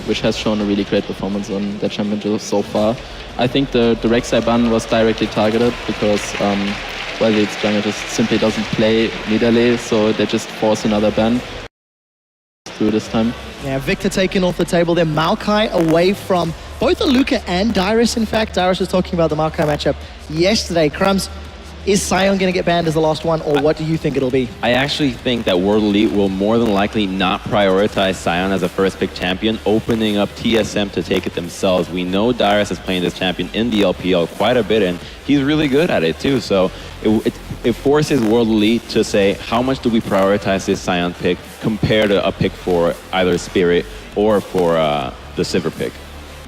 which has shown a really great performance on the championship so far. I think the Rek'Sai ban was directly targeted because, well, the jungle just simply doesn't play Nidalee, so they just force another ban through this time. Yeah, Victor taken off the table there. Maokai away from both Aluka and Dyrus, in fact. Dyrus was talking about the Maokai matchup yesterday. Crumbs, is Sion going to get banned as the last one, or what do you think it'll be? I actually think that World Elite will more than likely not prioritize Sion as a first pick champion, opening up TSM to take it themselves. We know Dyrus is playing this champion in the LPL quite a bit, and he's really good at it too. So it forces World Elite to say, how much do we prioritize this Sion pick compared to a pick for either Spirit or for the Sivir pick?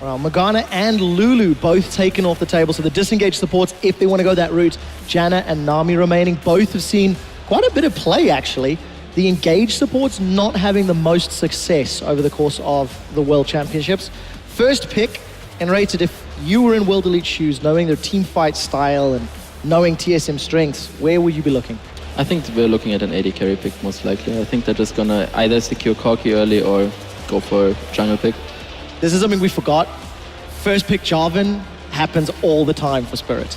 Well, Morgana and Lulu both taken off the table, so the disengaged supports, if they want to go that route, Janna and Nami remaining, both have seen quite a bit of play, actually. The engaged supports not having the most success over the course of the World Championships. First pick, and rated, if you were in World Elite shoes, knowing their team fight style and knowing TSM strengths, where would you be looking? I think we're looking at an AD carry pick, most likely. I think they're just going to either secure Corki early or go for jungle pick. This is something we forgot. First pick Jarvan happens all the time for Spirit.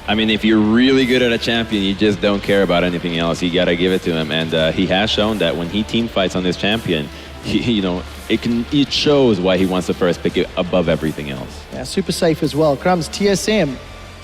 I mean, if you're really good at a champion, you just don't care about anything else. You gotta give it to him, and he has shown that when he team fights on this champion, it shows why he wants the first pick above everything else. Yeah, super safe as well. Crumbs, TSM,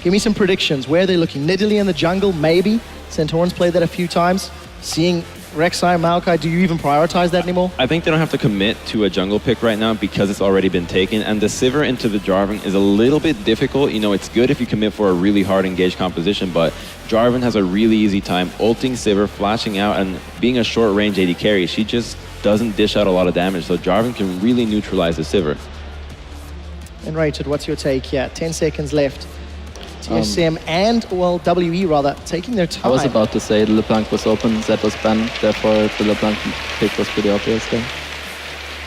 give me some predictions. Where are they looking? Nidalee in the jungle, maybe. Centaurans played that a few times. Seeing Rek'Sai, Maokai, do you even prioritize that anymore? I think they don't have to commit to a jungle pick right now because it's already been taken, and the Sivir into the Jarvan is a little bit difficult. You know, it's good if you commit for a really hard engaged composition, but Jarvan has a really easy time ulting Sivir, flashing out, and being a short range AD carry. She just doesn't dish out a lot of damage, so Jarvan can really neutralize the Sivir. And Rachel, what's your take here? 10 seconds left. TSM and, well, WE rather, taking their time. I was about to say the LeBlanc was open, Zed was banned, therefore the LeBlanc pick was pretty obvious there.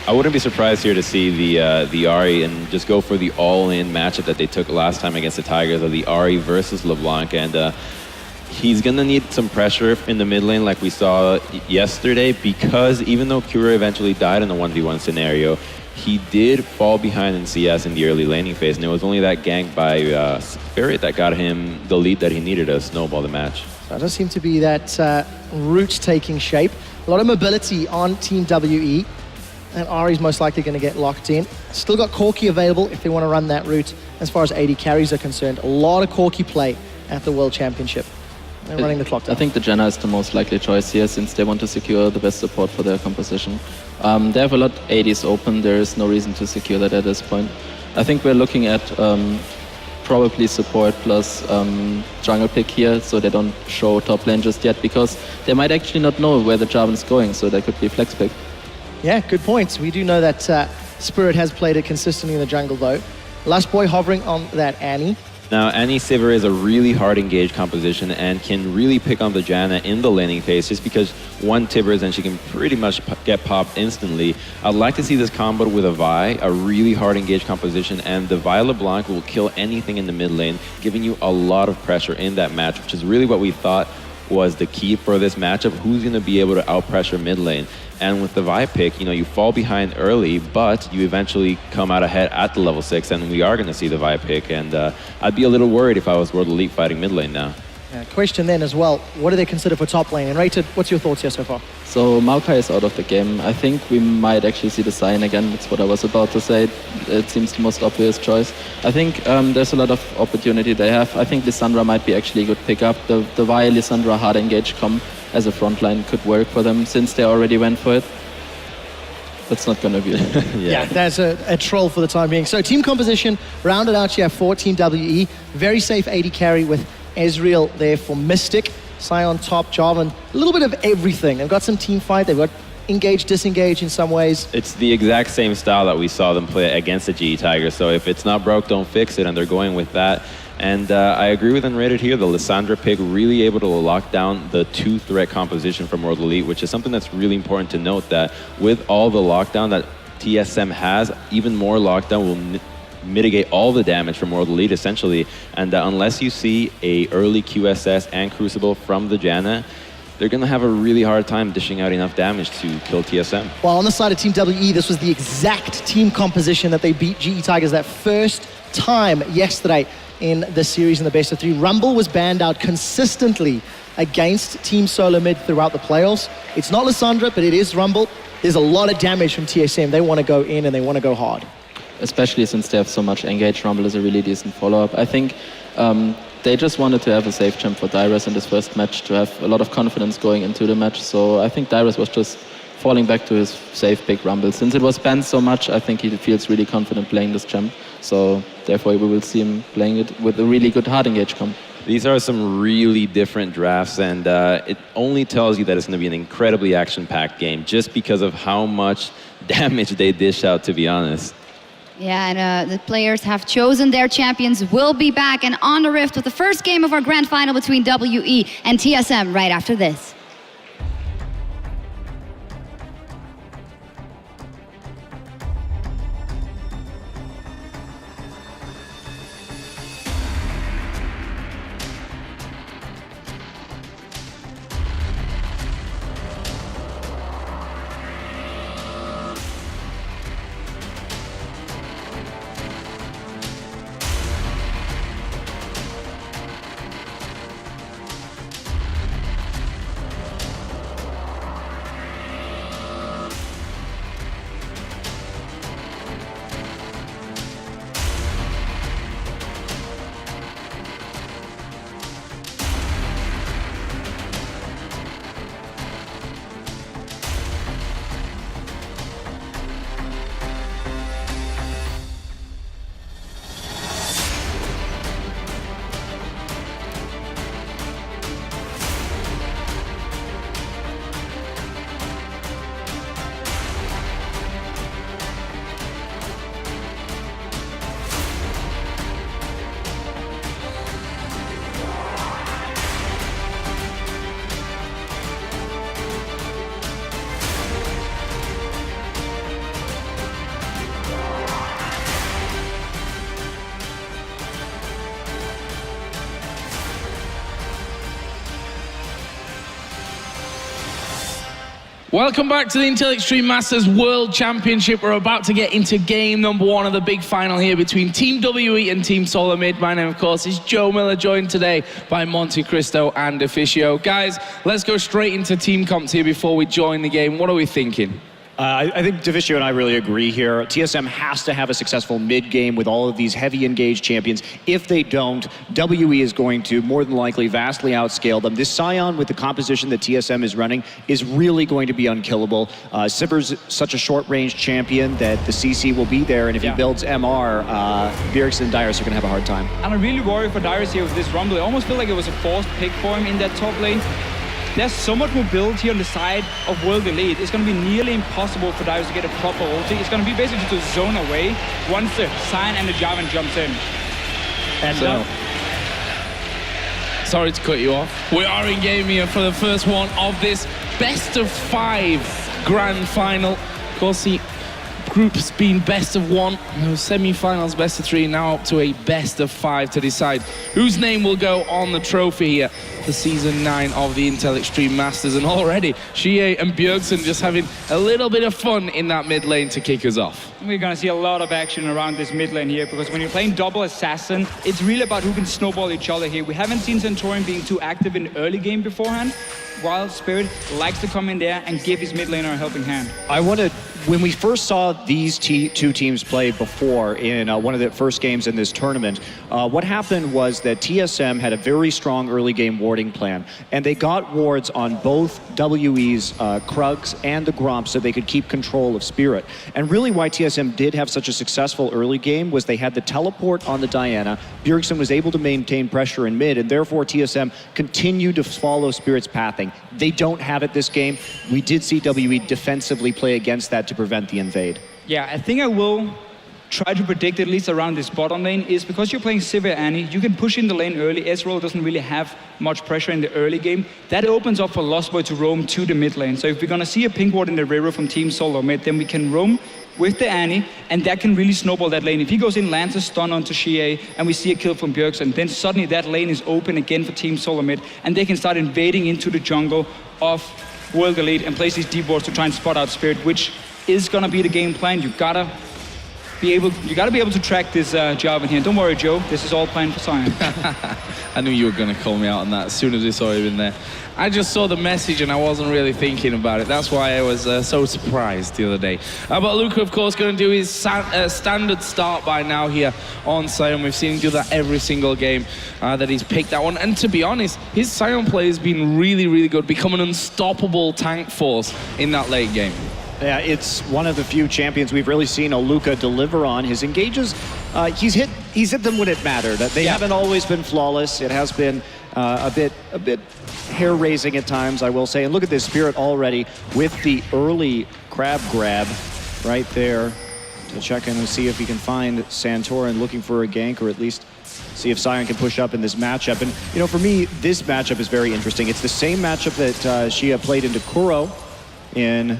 I wouldn't be surprised here to see the Ahri and just go for the all-in matchup that they took last time against the Tigers, of the Ahri versus LeBlanc, and he's gonna need some pressure in the mid lane like we saw yesterday, because even though Kura eventually died in the 1v1 scenario, he did fall behind in CS in the early laning phase, and it was only that gank by Spirit that got him the lead that he needed to snowball the match. So it does seem to be that route taking shape. A lot of mobility on Team WE, and Ahri's most likely going to get locked in. Still got Corki available if they want to run that route. As far as AD carries are concerned, a lot of Corki play at the World Championship. They're running the clock down. I think the Janna is the most likely choice here, since they want to secure the best support for their composition. They have a lot of ADs open, there is no reason to secure that at this point. I think we're looking at probably support plus jungle pick here, so they don't show top lane just yet, because they might actually not know where the Jarvan's going, so that could be flex pick. Yeah, good points. We do know that Spirit has played it consistently in the jungle though. Last boy hovering on that Annie. Now, Annie Sivir is a really hard engaged composition and can really pick on the Janna in the laning phase, just because one Tibbers and she can pretty much get popped instantly. I'd like to see this combo with a Vi, a really hard engaged composition, and the Vi LeBlanc will kill anything in the mid lane, giving you a lot of pressure in that match, which is really what we thought was the key for this matchup. Who's going to be able to out-pressure mid lane? And with the Vi pick, you fall behind early, but you eventually come out ahead at the level 6, and we are going to see the Vi pick. And I'd be a little worried if I was World Elite fighting mid lane now. Question then as well, what do they consider for top lane? And Rated, what's your thoughts here so far? So Maokai is out of the game. I think we might actually see the Sion again. That's what I was about to say. It seems the most obvious choice. I think there's a lot of opportunity they have. I think Lissandra might be actually a good pickup. The Vi Lissandra hard engage comp as a frontline could work for them, since they already went for it. That's not going to be yeah, that's a troll for the time being. So team composition rounded out here for Team WE. Very safe AD carry with Ezreal there for Mystic. Sion top, Jarvan, a little bit of everything. They've got some team fight, they've got engage, disengage in some ways. It's the exact same style that we saw them play against the GE Tigers, so if it's not broke, don't fix it, and they're going with that. And I agree with Unrated here, the Lissandra pick really able to lock down the 2-threat composition from World Elite, which is something that's really important to note, that with all the lockdown that TSM has, even more lockdown will mitigate all the damage from World Elite essentially. And unless you see a early QSS and Crucible from the Janna, they're going to have a really hard time dishing out enough damage to kill TSM. Well, on the side of Team WE, this was the exact team composition that they beat GE Tigers that first time yesterday in the series in the best of 3. Rumble was banned out consistently against Team Solomid throughout the playoffs. It's not Lissandra, but it is Rumble. There's a lot of damage from TSM. They want to go in and they want to go hard. Especially since they have so much engaged. Rumble is a really decent follow-up. I think they just wanted to have a safe champ for Dyrus in this first match, to have a lot of confidence going into the match. So I think Dyrus was just falling back to his safe pick Rumble. Since it was banned so much, I think he feels really confident playing this champ. So therefore we will see him playing it with a really good hard engage comp. These are some really different drafts, and it only tells you that it's going to be an incredibly action-packed game just because of how much damage they dish out, to be honest. Yeah, and the players have chosen their champions. We'll be back and on the Rift with the first game of our grand final between WE and TSM right after this. Welcome back to the Intel Extreme Masters World Championship. We're about to get into game number 1 of the big final here between Team WE and Team Solomid. My name, of course, is Joe Miller, joined today by Monte Cristo and Officio. Guys, let's go straight into team comps here before we join the game. What are we thinking? I think Deficio and I really agree here. TSM has to have a successful mid-game with all of these heavy engaged champions. If they don't, WE is going to more than likely vastly outscale them. This Scion with the composition that TSM is running is really going to be unkillable. Sivir's such a short-range champion that the CC will be there, and if he builds MR, Bjergsen and Dyrus are going to have a hard time. And I really worry for Dyrus here with this Rumble. I almost feel like it was a forced pick for him in that top lane. There's so much mobility on the side of World Elite. It's going to be nearly impossible for Dyrus to get a proper ulti. It's going to be basically just a zone away once the Scion and the Jarvan jumps in. And sorry to cut you off. We are in game here for the first one of this best of 5 grand final. Of course, the group's been best of 1, semi-finals best of 3, now up to a best of 5 to decide whose name will go on the trophy here for season 9 of the Intel Extreme Masters. And already Shie and Bjergsen just having a little bit of fun in that mid lane to kick us off. We're going to see a lot of action around this mid lane here, because when you're playing double assassin, it's really about who can snowball each other here. We haven't seen Centaurion being too active in the early game beforehand, while Spirit likes to come in there and give his mid laner a helping hand. When we first saw these two teams play before in one of the first games in this tournament, what happened was that TSM had a very strong early game warding plan, and they got wards on both WE's Krugs and the Gromp so they could keep control of Spirit. And really why TSM did have such a successful early game was they had the teleport on the Diana, Bjergsen was able to maintain pressure in mid, and therefore TSM continued to follow Spirit's pathing. They don't have it this game. We did see WE defensively play against that to prevent the invade. Yeah, I think I will try to predict at least around this bottom lane, is because you're playing Sivir Annie, you can push in the lane early. Ezreal doesn't really have much pressure in the early game. That opens up for Lost Boy to roam to the mid lane. So if we're going to see a pink ward in the river from Team Solomid, then we can roam with the Annie, and that can really snowball that lane. If he goes in, lands a stun onto Shea, and we see a kill from Bjergsen, then suddenly that lane is open again for Team Solomid, and they can start invading into the jungle of World Elite and place these deep wards to try and spot out Spirit, which is gonna be the game plan. You gotta be able to track this job in here. Don't worry, Joe, this is all planned for Sion. I knew you were going to call me out on that as soon as I saw him in there. I just saw the message and I wasn't really thinking about it. That's why I was so surprised the other day. But Luca, of course, going to do his standard start by now here on Sion. We've seen him do that every single game that he's picked that one. And to be honest, his Sion play has been really, really good, become an unstoppable tank force in that late game. Yeah, it's one of the few champions we've really seen Luca deliver on. His engages, he's hit them when it mattered. They haven't always been flawless. It has been a bit hair-raising at times, I will say. And look at this Spirit already with the early crab grab right there to check in and see if he can find Santorin looking for a gank, or at least see if Sion can push up in this matchup. And, you know, for me, this matchup is very interesting. It's the same matchup that Shia played into Kuro in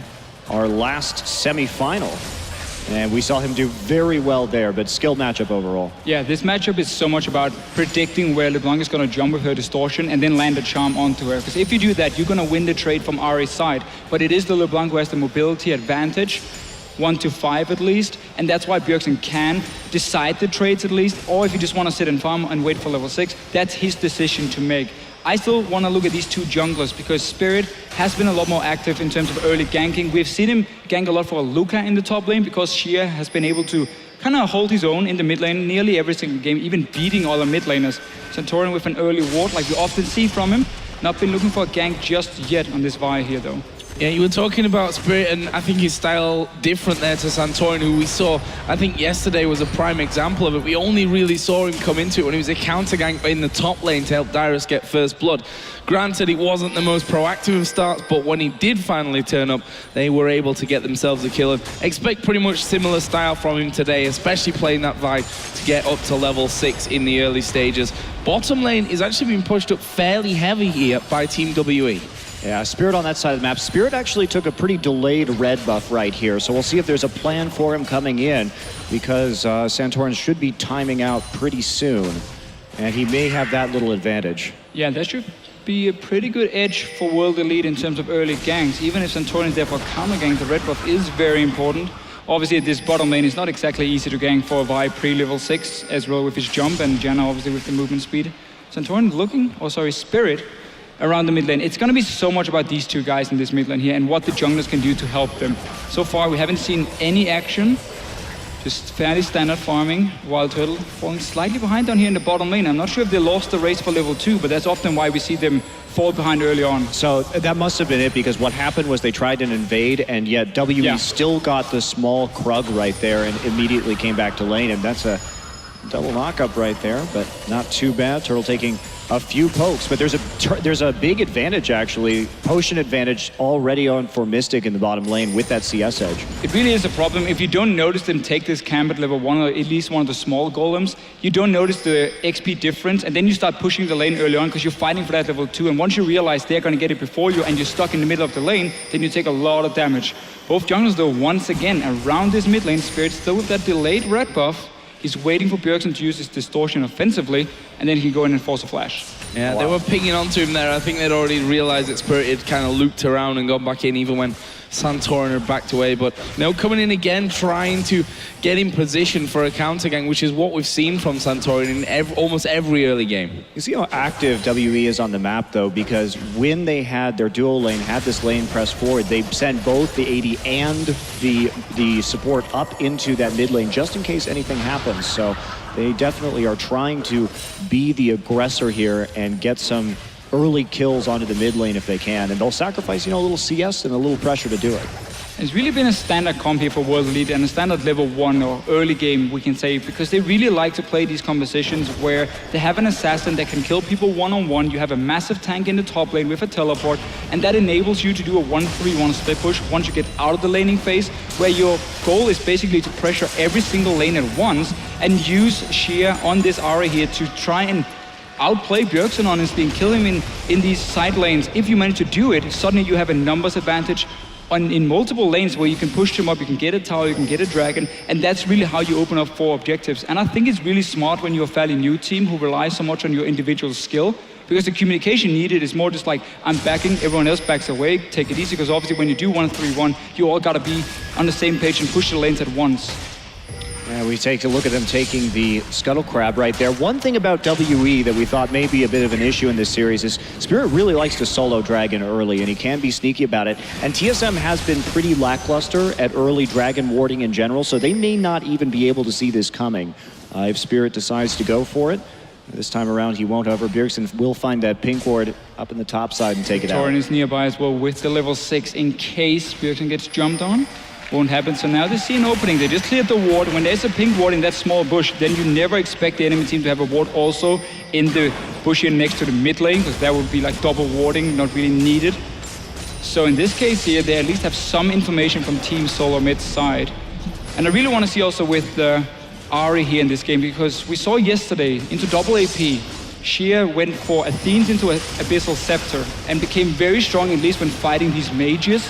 our last semi-final. And we saw him do very well there, but skill matchup overall. Yeah, this matchup is so much about predicting where LeBlanc is going to jump with her distortion and then land a charm onto her. Because if you do that, you're going to win the trade from Ari's side. But it is the LeBlanc who has the mobility advantage, 1 to 5 at least, and that's why Bjergsen can decide the trades at least, or if you just want to sit and farm and wait for level 6, that's his decision to make. I still want to look at these two junglers because Spirit has been a lot more active in terms of early ganking. We've seen him gank a lot for Luca in the top lane because Shia has been able to kind of hold his own in the mid lane nearly every single game, even beating all the mid laners. Santorin with an early ward like we often see from him. Not been looking for a gank just yet on this Vi here though. Yeah, you were talking about Spirit, and I think his style different there to Santorin, who we saw, I think yesterday was a prime example of it. We only really saw him come into it when he was a counter gank in the top lane to help Dyrus get first blood. Granted, it wasn't the most proactive of starts, but when he did finally turn up, they were able to get themselves a kill. And expect pretty much similar style from him today, especially playing that Vi to get up to level 6 in the early stages. Bottom lane is actually being pushed up fairly heavy here by Team WE. Yeah, Spirit on that side of the map. Spirit actually took a pretty delayed red buff right here, so we'll see if there's a plan for him coming in, because Santorin should be timing out pretty soon, and he may have that little advantage. Yeah, that should be a pretty good edge for World Elite in terms of early ganks. Even if Santorin is there for counter gank, the red buff is very important. Obviously, this bottom lane is not exactly easy to gank for Vi pre-level 6, as well with his jump, and Janna obviously with the movement speed. Santorin Spirit around the mid lane. It's going to be so much about these two guys in this mid lane here and what the junglers can do to help them. So far, we haven't seen any action. Just fairly standard farming. Wild Turtle falling slightly behind down here in the bottom lane. I'm not sure if they lost the race for level 2, but that's often why we see them fall behind early on. So that must have been it, because what happened was they tried an invade, and yet WE still got the small Krug right there and immediately came back to lane, and that's a double knockup right there, but not too bad. Turtle taking a few pokes, but there's a big advantage actually, potion advantage already on for Mystic in the bottom lane with that CS edge. It really is a problem. If you don't notice them take this camp at level 1 or at least one of the small golems, you don't notice the XP difference, and then you start pushing the lane early on because you're fighting for that level 2, and once you realize they're going to get it before you and you're stuck in the middle of the lane, then you take a lot of damage. Both junglers though, once again, around this mid lane, Spirit still with that delayed red buff. He's waiting for Bjergsen to use his distortion offensively, and then he can go in and force a flash. Yeah, they were pinging onto him there. I think they'd already realized that Spirit had kind of looped around and gone back in, even when Santorin had backed away. But now coming in again, trying to get in position for a counter gang, which is what we've seen from Santorin in almost every early game. You see how active WE is on the map, though, because when they had their dual lane, had this lane press forward, they sent both the AD and the support up into that mid lane just in case anything happens. So they definitely are trying to be the aggressor here and get some early kills onto the mid lane if they can, and they'll sacrifice, you know, a little CS and a little pressure to do it. It's really been a standard comp here for World Elite and a standard level 1 or early game, we can say, because they really like to play these compositions where they have an assassin that can kill people one-on-one, you have a massive tank in the top lane with a teleport, and that enables you to do a 1-3-1 split push once you get out of the laning phase, where your goal is basically to pressure every single lane at once and use Shia on this Ari here to try and outplay Bjergsen honestly and kill him in these side lanes. If you manage to do it, suddenly you have a numbers advantage in multiple lanes where you can push them up, you can get a tower, you can get a dragon, and that's really how you open up 4 objectives. And I think it's really smart when you're a fairly new team who relies so much on your individual skill, because the communication needed is more just like, I'm backing, everyone else backs away, take it easy, because obviously when you do 1-3-1, you all gotta be on the same page and push the lanes at once. Yeah, we take a look at them taking the Scuttle Crab right there. One thing about WE that we thought may be a bit of an issue in this series is Spirit really likes to solo Dragon early, and he can be sneaky about it. And TSM has been pretty lackluster at early Dragon warding in general, so they may not even be able to see this coming if Spirit decides to go for it. This time around, he won't. However, Bjergsen will find that pink ward up in the top side and take it out. Torin is nearby as well with the level 6 in case Bjergsen gets jumped on. Won't happen. So now they see an opening. They just cleared the ward. When there's a pink ward in that small bush, then you never expect the enemy team to have a ward also in the bush here next to the mid lane, because that would be like double warding, not really needed. So in this case here, they at least have some information from Team Solomid's side. And I really want to see also with Ahri here in this game, because we saw yesterday into double AP, Shia went for Athene's into Abyssal Scepter and became very strong, at least when fighting these mages.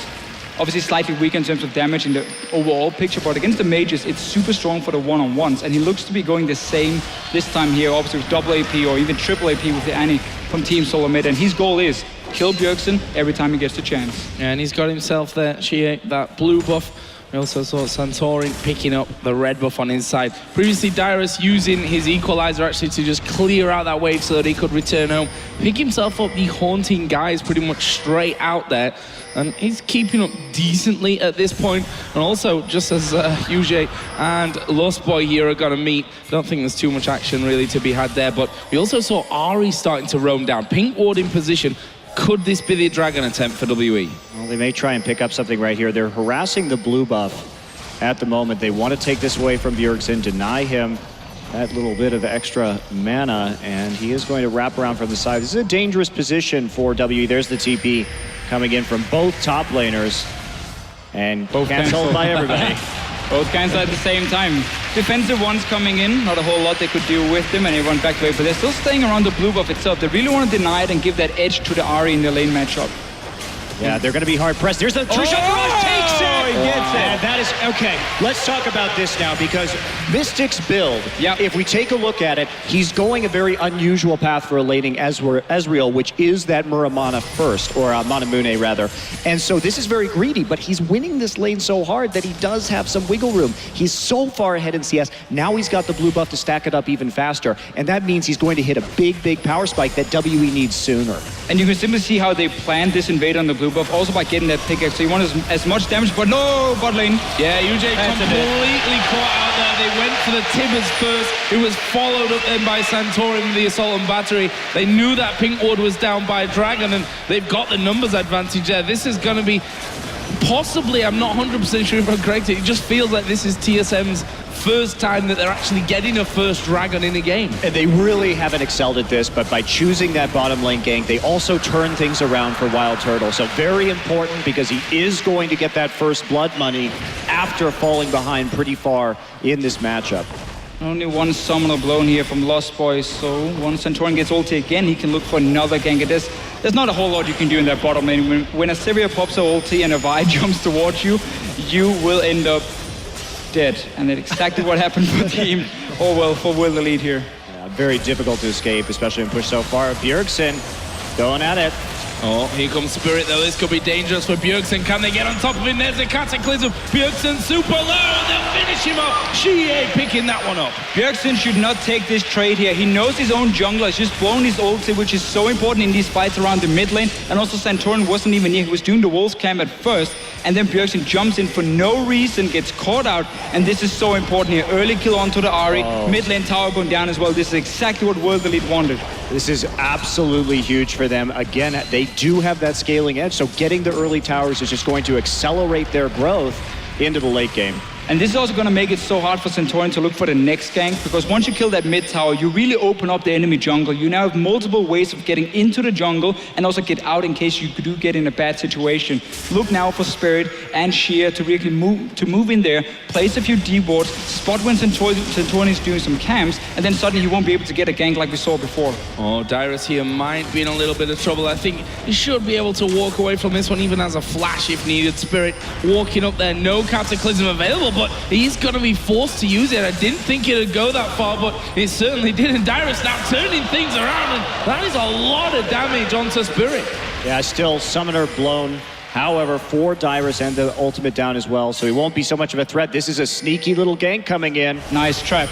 Obviously slightly weak in terms of damage in the overall picture, but against the mages, it's super strong for the one-on-ones, and he looks to be going the same this time here, obviously with double AP or even triple AP with the Annie from Team Solomid, and his goal is kill Bjergsen every time he gets the chance. Yeah, and he's got himself there, Shia, that blue buff. We also saw Santorin picking up the red buff on his side. Previously, Dyrus using his equalizer actually to just clear out that wave so that he could return home. Pick himself up the Haunting Guys pretty much straight out there. And he's keeping up decently at this point. And also, just as Yuji and Lost Boy here are going to meet, I don't think there's too much action really to be had there. But we also saw Ahri starting to roam down. Pink ward in position. Could this be the Dragon attempt for WE? Well, they may try and pick up something right here. They're harassing the blue buff at the moment. They want to take this away from Bjergsen, deny him that little bit of extra mana, and he is going to wrap around from the side. This is a dangerous position for WE. There's the TP coming in from both top laners, and both canceled by everybody. Both cancel at the same time. Defensive ones coming in, not a whole lot they could do with them, and they run back away, but they're still staying around the blue buff itself. They really want to deny it and give that edge to the Ahri in the lane matchup. Yeah, they're going to be hard pressed. There's the true shot. Takes it. He gets it. And that is okay. Let's talk about this now, because Mystic's build. Yep. If we take a look at it, he's going a very unusual path for a laning Ezreal, which is that Muramana first, or Manamune rather. And so this is very greedy, but he's winning this lane so hard that he does have some wiggle room. He's so far ahead in CS. Now he's got the blue buff to stack it up even faster, and that means he's going to hit a big power spike that WE needs sooner. And you can simply see how they planned this invade on the blue buff, also by getting that pickaxe. So you want as much damage, but no, bot lane. Yeah, UJ completely caught out there. They went for the Tibbers first. It was followed up then by Santorin with the assault and battery. They knew that pink ward was down by Dragon, and they've got the numbers advantage there. This is going to be possibly, I'm not 100% sure if I'm correct, it just feels like this is TSM's first time that they're actually getting a first Dragon in a game. And they really haven't excelled at this, but by choosing that bottom lane gank, they also turn things around for Wild Turtle. So very important, because he is going to get that first blood money after falling behind pretty far in this matchup. Only one summoner blown here from Lost Boys, so once Santorin gets ulti again, he can look for another gank. There's not a whole lot you can do in that bottom lane. When a Sivir pops her ulti and a Vi jumps towards you, you will end up dead. And that's exactly what happened for Team Orwell for Will the lead here. Yeah, very difficult to escape, especially when pushed so far. Bjergsen going at it. Oh, here comes Spirit though. This could be dangerous for Bjergsen. Can they get on top of him? There's a cataclysm. Bjergsen super low, and they'll finish him up. Shie picking that one up. Bjergsen should not take this trade here. He knows his own jungler has just blown his ulti, which is so important in these fights around the mid lane. And also Santorin wasn't even near. He was doing the Wolves camp at first, and then Bjergsen jumps in for no reason, gets caught out, and this is so important here. Early kill onto the Ahri, mid lane tower going down as well. This is exactly what World Elite wanted. This is absolutely huge for them. Again, they do have that scaling edge, so getting the early towers is just going to accelerate their growth into the late game. And this is also going to make it so hard for Santorin to look for the next gank, because once you kill that mid tower, you really open up the enemy jungle. You now have multiple ways of getting into the jungle and also get out in case you do get in a bad situation. Look now for Spirit and Sheer to really move in there, place a few D wards, spot when Santorin is doing some camps, and then suddenly you won't be able to get a gank like we saw before. Oh, Dyrus here might be in a little bit of trouble. I think he should be able to walk away from this one, even as a flash if needed. Spirit walking up there, no Cataclysm available, but he's going to be forced to use it. I didn't think it would go that far, but it certainly did. And Dyrus now turning things around, and that is a lot of damage onto Spirit. Yeah, still Summoner blown. However, for Dyrus and the ultimate down as well, so he won't be so much of a threat. This is a sneaky little gank coming in. Nice trap.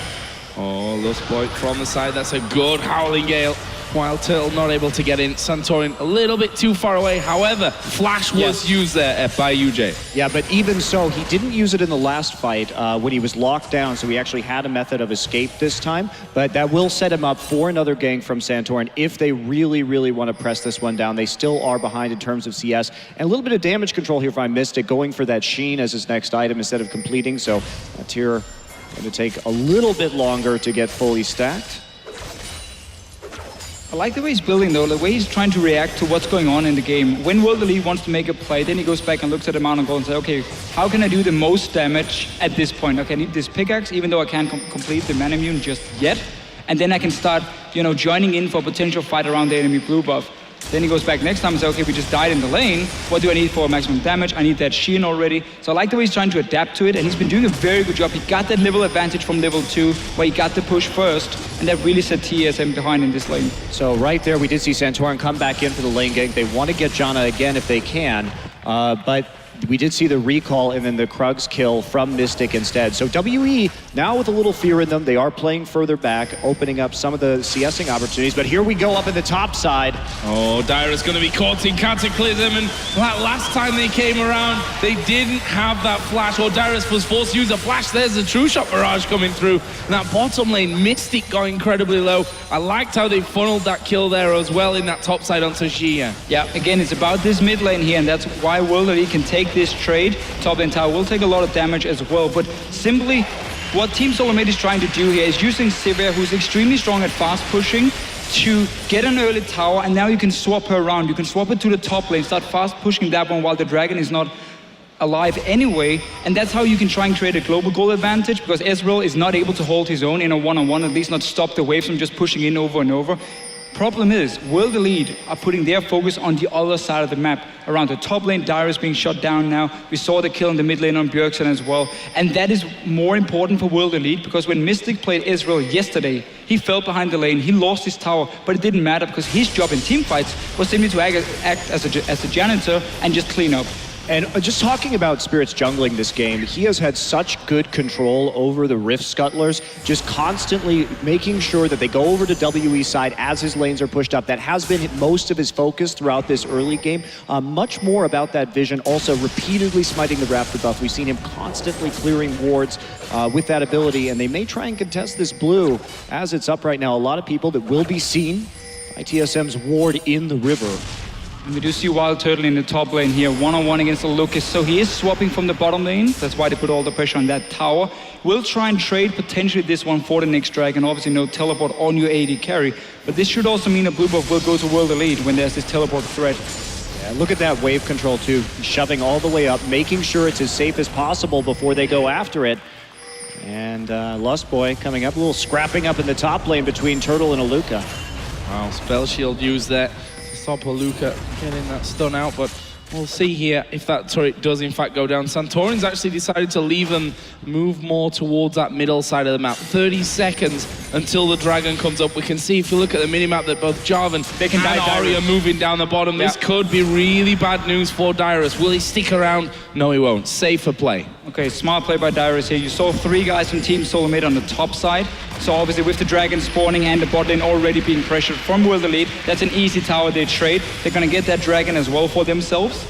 Oh, Lustboy from the side. That's a good Howling Gale. While Turtle not able to get in. Santorin a little bit too far away. However, Flash was used there by UJ. Yeah, but even so, he didn't use it in the last fight when he was locked down, so he actually had a method of escape this time. But that will set him up for another gank from Santorin if they really, really want to press this one down. They still are behind in terms of CS. And a little bit of damage control here from Mystic, going for that Sheen as his next item instead of completing. So that tier going to take a little bit longer to get fully stacked. I like the way he's building though, the way he's trying to react to what's going on in the game. When World Elite wants to make a play, then he goes back and looks at the amount of gold and says, okay, how can I do the most damage at this point? Okay, I need this pickaxe, even though I can't complete the mana immune just yet. And then I can start, joining in for a potential fight around the enemy blue buff. Then he goes back next time and says, okay, we just died in the lane. What do I need for maximum damage? I need that Sheen already. So I like the way he's trying to adapt to it, and he's been doing a very good job. He got that level advantage from level 2, where he got the push first, and that really set TSM behind in this lane. So right there, we did see Santorin come back in for the lane gank. They want to get Janna again if they can, but we did see the recall and then the Krugs kill from Mystic instead. So WE, now with a little fear in them, they are playing further back, opening up some of the CSing opportunities. But here we go up in the top side. Oh, Dyrus going to be caught in Cataclysm, and that last time they came around, they didn't have that flash, or Dyrus was forced to use a flash. There's a True Shot barrage coming through. And that bottom lane, Mystic got incredibly low. I liked how they funneled that kill there as well in that top side onto Xia. Yeah, again, it's about this mid lane here, and that's why World Elite can take this trade. Top lane tower will take a lot of damage as well, but simply what Team Solomid is trying to do here is using Sivir, who's extremely strong at fast pushing, to get an early tower, and now you can swap her around. You can swap it to the top lane, start fast pushing that one while the dragon is not alive anyway, and that's how you can try and create a global goal advantage, because Ezreal is not able to hold his own in a one-on-one, at least not stop the waves from just pushing in over and over. Problem is, World Elite are putting their focus on the other side of the map. Around the top lane, Dyrus being shot down now. We saw the kill in the mid lane on Bjergsen as well. And that is more important for World Elite, because when Mystic played Israel yesterday, he fell behind the lane, he lost his tower, but it didn't matter because his job in teamfights was simply to act as a janitor and just clean up. And just talking about Spirit's jungling this game, he has had such good control over the Rift Scuttlers, just constantly making sure that they go over to WE's side as his lanes are pushed up. That has been most of his focus throughout this early game. Much more about that vision, also repeatedly smiting the Raptor buff. We've seen him constantly clearing wards with that ability, and they may try and contest this blue as it's up right now. A lot of people that will be seen by TSM's ward in the river. And we do see Wild Turtle in the top lane here, one-on-one against the Lucas. So he is swapping from the bottom lane. That's why they put all the pressure on that tower. We'll try and trade potentially this one for the next dragon. Obviously no teleport on your AD carry. But this should also mean a blue buff will go to World Elite when there's this teleport threat. Yeah, look at that wave control too, shoving all the way up, making sure it's as safe as possible before they go after it. And Lustboy coming up, a little scrapping up in the top lane between Turtle and Aluka. Wow, Spell Shield used there. Stop Aluka getting that stun out, but we'll see here if that turret does in fact go down. Santorin's actually decided to leave them move more towards that middle side of the map. 30 seconds until the dragon comes up. We can see if you look at the minimap that both Jarvan and Ari are moving down the bottom. This could be really bad news for Dyrus. Will he stick around? No, he won't. Safer play. Okay, smart play by Dyrus here. You saw 3 guys from Team Solomid on the top side. So obviously with the dragon spawning and the bot lane already being pressured from World Elite, that's an easy tower they trade. They're going to get that dragon as well for themselves.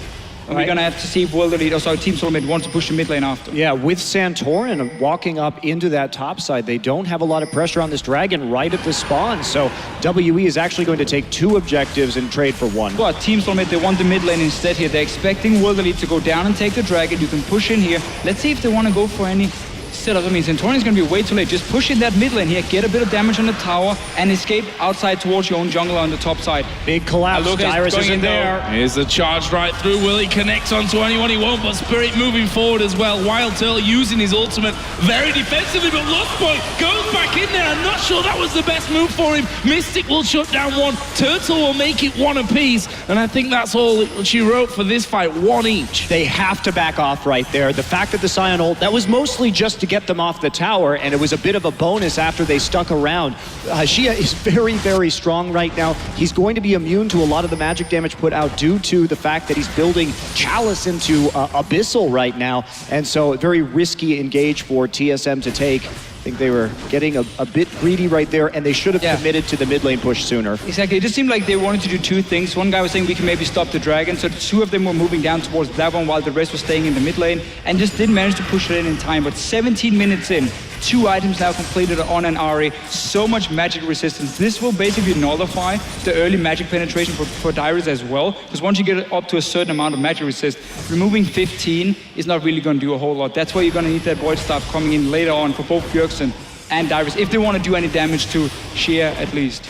And we're going to have to see if World Elite, Team Solomid wants to push the mid lane after. Yeah, with Santorin walking up into that top side, they don't have a lot of pressure on this dragon right at the spawn. So WE is actually going to take 2 objectives and trade for 1. But Team Solomid, they want the mid lane instead here. They're expecting World Elite to go down and take the dragon. You can push in here. Let's see if they want to go for any setup. I mean, Santorin's going to be way too late. Just push in that mid lane here, get a bit of damage on the tower, and escape outside towards your own jungler on the top side. Big collapse. Dyrus is in there. Here's the charge right through. Will he connect onto anyone? He won't, but Spirit moving forward as well. Wild Turtle using his ultimate very defensively, but Lost Boy goes back in there. I'm not sure that was the best move for him. Mystic will shut down 1. Turtle will make it 1 apiece, and I think that's all she wrote for this fight, 1 each. They have to back off right there. The fact that the Sion ult, that was mostly just to get them off the tower, and it was a bit of a bonus after they stuck around. Xia is very, very strong right now. He's going to be immune to a lot of the magic damage put out due to the fact that he's building Chalice into Abyssal right now, and so very risky engage for TSM to take. I think they were getting a bit greedy right there, and they should have committed to the mid lane push sooner. Exactly. It just seemed like they wanted to do 2 things. One guy was saying we can maybe stop the dragon, so 2 of them were moving down towards that one while the rest was staying in the mid lane, and just didn't manage to push it in time. But 17 minutes in, 2 items now completed on an Ahri. So much magic resistance. This will basically nullify the early magic penetration for Dyrus as well, because once you get up to a certain amount of magic resist, removing 15 is not really going to do a whole lot. That's why you're going to need that Void Staff coming in later on for both Bjergsen and Dyrus, if they want to do any damage to Xia at least.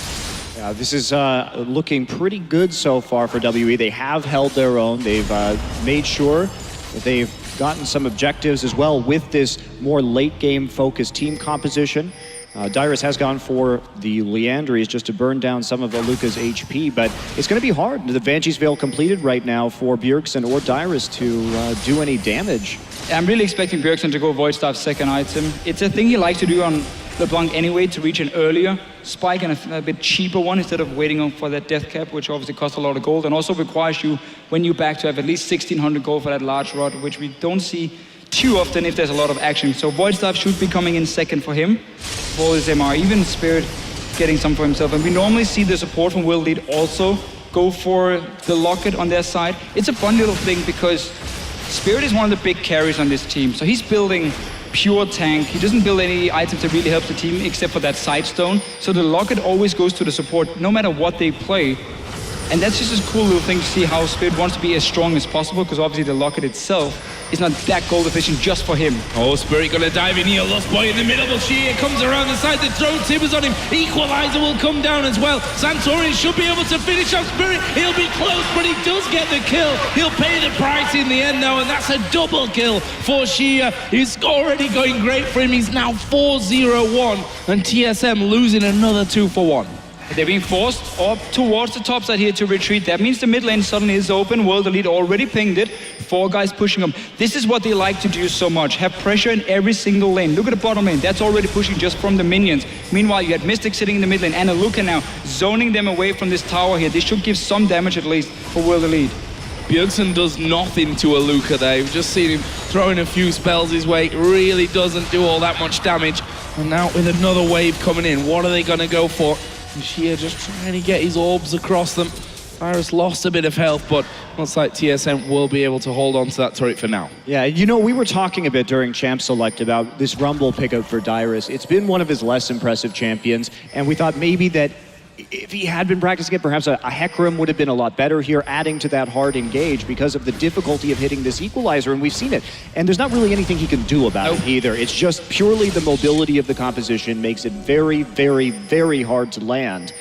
Yeah, this is looking pretty good so far for WE. They have held their own. They've made sure that they've gotten some objectives as well with this more late game focused team composition. Dyrus has gone for the Liandry's just to burn down some of Aluka's HP, but it's going to be hard. The Banshee's Veil completed right now for Bjergsen or Dyrus to do any damage. I'm really expecting Bjergsen to go Void Staff's second item. It's a thing he likes to do on LeBlanc anyway, to reach an earlier spike and a bit cheaper one instead of waiting for that death cap, which obviously costs a lot of gold and also requires you, when you back, to have at least 1600 gold for that large rod, which we don't see too often if there's a lot of action. So Void Staff should be coming in second for him, for all his MR, even Spirit getting some for himself. And we normally see the support from World Elite also go for the Locket on their side. It's a fun little thing because Spirit is one of the big carries on this team. So he's building pure tank. He doesn't build any items that really help the team except for that Sidestone. So the Locket always goes to the support no matter what they play. And that's just a cool little thing to see how Spirit wants to be as strong as possible, because obviously the Locket itself is not that gold efficient just for him. Oh, Spirit gonna dive in here. Lost Boy in the middle, but Xia comes around the side to throw Tibbers on him. Equalizer will come down as well. Santorin should be able to finish off Spirit. He'll be close, but he does get the kill. He'll pay the price in the end now, and that's a double kill for Xia. He's already going great for him. He's now 4-0-1, and TSM losing another 2-1. They're being forced up towards the top side here to retreat. That means the mid lane suddenly is open. World Elite already pinged it. 4 guys pushing them. This is what they like to do so much. Have pressure in every single lane. Look at the bottom lane. That's already pushing just from the minions. Meanwhile, you had Mystic sitting in the mid lane and Aluka now zoning them away from this tower here. They should give some damage at least for World Elite. Bjergsen does nothing to Aluka there. We've just seen him throwing a few spells his way. It really doesn't do all that much damage. And now with another wave coming in, what are they going to go for? Xia just trying to get his orbs across them. Virus lost a bit of health, but looks like TSM will be able to hold on to that turret for now. Yeah, you know, we were talking a bit during Champ Select about this Rumble pickup for Dyrus. It's been one of his less impressive champions, and we thought maybe that if he had been practicing it, perhaps a Hecarim would have been a lot better here, adding to that hard engage because of the difficulty of hitting this equalizer, and we've seen it. And there's not really anything he can do about it either. It's just purely the mobility of the composition makes it very, very, very hard to land.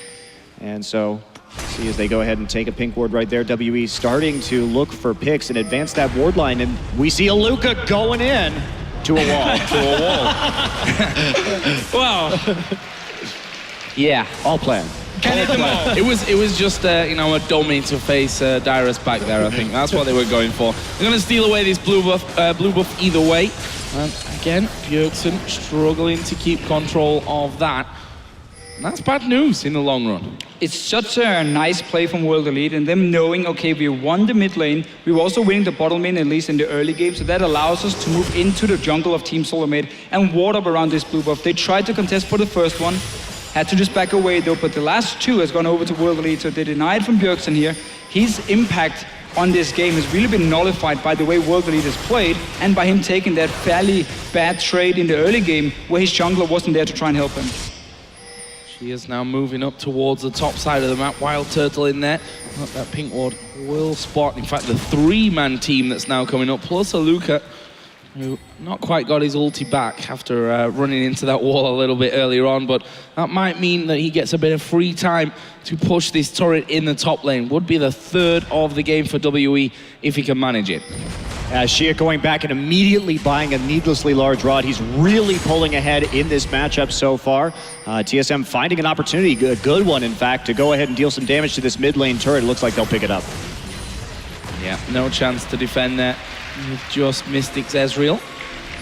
And so, see as they go ahead and take a pink ward right there, WE starting to look for picks and advance that ward line, and we see Aluka going in to a wall. Wow. Yeah, all planned. It was just you know, a dummy to face Dyrus back there. I think that's what they were going for. They're going to steal away this blue buff either way. And again, Bjergsen struggling to keep control of that. And that's bad news in the long run. It's such a nice play from World Elite, and them knowing, okay, we won the mid lane, we were also winning the bottom lane, at least in the early game, so that allows us to move into the jungle of Team Solomid and ward up around this blue buff. They tried to contest for the first one, had to just back away though, but the last 2 has gone over to World Elite, so they denied from Bjergsen here. His impact on this game has really been nullified by the way World Elite has played and by him taking that fairly bad trade in the early game where his jungler wasn't there to try and help him. She is now moving up towards the top side of the map. Wild Turtle in there. Look, that pink ward will spot, in fact, the 3-man team that's now coming up, plus a Luca, who not quite got his ulti back after running into that wall a little bit earlier on, but that might mean that he gets a bit of free time to push this turret in the top lane. Would be the 3rd of the game for WE if he can manage it. Shia going back and immediately buying a needlessly large rod. He's really pulling ahead in this matchup so far. TSM finding an opportunity, a good one in fact, to go ahead and deal some damage to this mid lane turret. It looks like they'll pick it up. Yeah, no chance to defend there with just Mystic's Ezreal.